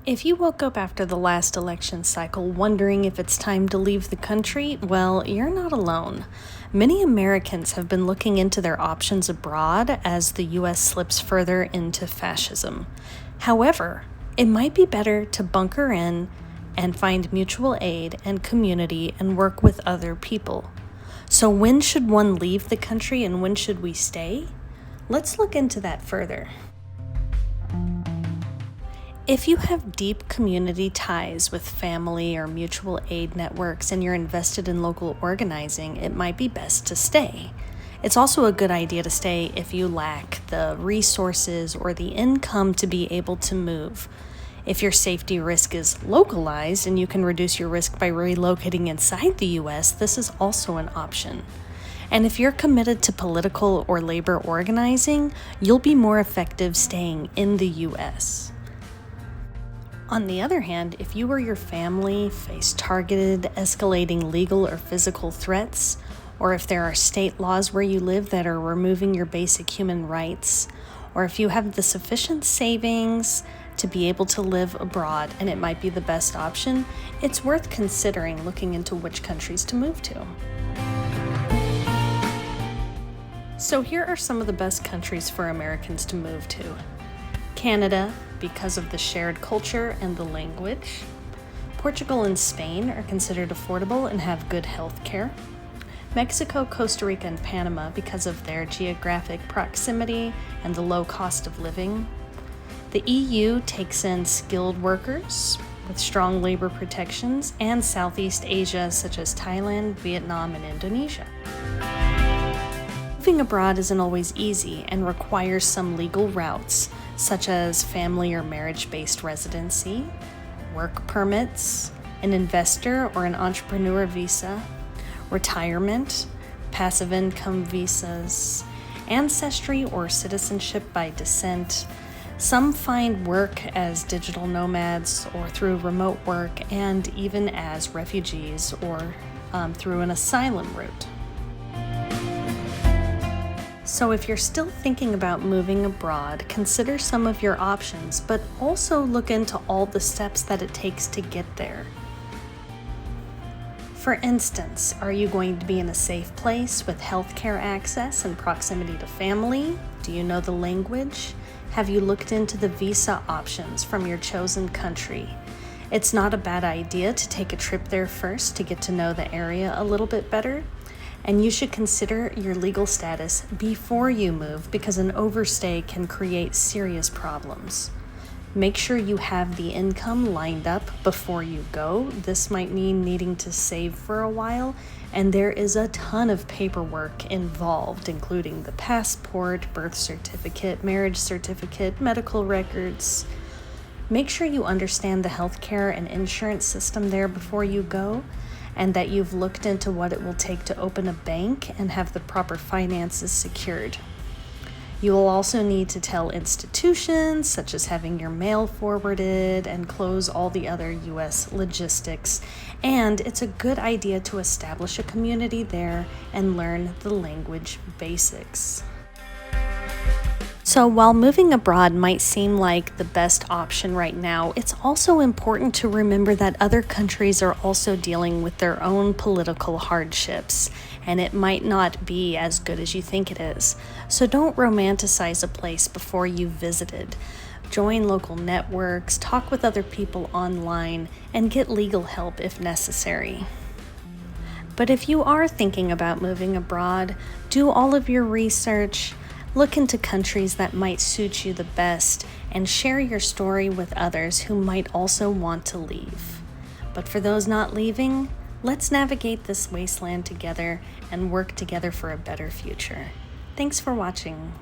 If you woke up after the last election cycle wondering if it's time to leave the country, well, you're not alone. Many Americans have been looking into their options abroad as the U.S. slips further into fascism. However, it might be better to bunker in and find mutual aid and community and work with other people. So when should one leave the country and when should we stay? Let's look into that further. If you have deep community ties with family or mutual aid networks and you're invested in local organizing, it might be best to stay. It's also a good idea to stay if you lack the resources or the income to be able to move. If your safety risk is localized and you can reduce your risk by relocating inside the U.S., this is also an option. And if you're committed to political or labor organizing, you'll be more effective staying in the U.S. On the other hand, if you or your family face targeted, escalating legal or physical threats, or if there are state laws where you live that are removing your basic human rights, or if you have the sufficient savings to be able to live abroad and it might be the best option, it's worth considering looking into which countries to move to. So here are some of the best countries for Americans to move to. Canada, because of the shared culture and the language. Portugal and Spain are considered affordable and have good health care. Mexico, Costa Rica, and Panama because of their geographic proximity and the low cost of living. The EU takes in skilled workers with strong labor protections, and Southeast Asia such as Thailand, Vietnam, and Indonesia. Moving abroad isn't always easy and requires some legal routes, such as family or marriage-based residency, work permits, an investor or an entrepreneur visa, retirement, passive income visas, ancestry or citizenship by descent. Some find work as digital nomads or through remote work, and even as refugees or through an asylum route. So if you're still thinking about moving abroad, consider some of your options, but also look into all the steps that it takes to get there. For instance, are you going to be in a safe place with healthcare access and proximity to family? Do you know the language? Have you looked into the visa options from your chosen country? It's not a bad idea to take a trip there first to get to know the area a little bit better. And you should consider your legal status before you move because an overstay can create serious problems. Make sure you have the income lined up before you go. This might mean needing to save for a while, and there is a ton of paperwork involved, including the passport, birth certificate, marriage certificate, medical records. Make sure you understand the healthcare and insurance system there before you go, and that you've looked into what it will take to open a bank and have the proper finances secured. You will also need to tell institutions, such as having your mail forwarded and close all the other U.S. logistics. And it's a good idea to establish a community there and learn the language basics. So while moving abroad might seem like the best option right now, it's also important to remember that other countries are also dealing with their own political hardships, and it might not be as good as you think it is. So don't romanticize a place before you've visited. Join local networks, talk with other people online, and get legal help if necessary. But if you are thinking about moving abroad, do all of your research. Look into countries that might suit you the best and share your story with others who might also want to leave. But for those not leaving, let's navigate this wasteland together and work together for a better future. Thanks for watching.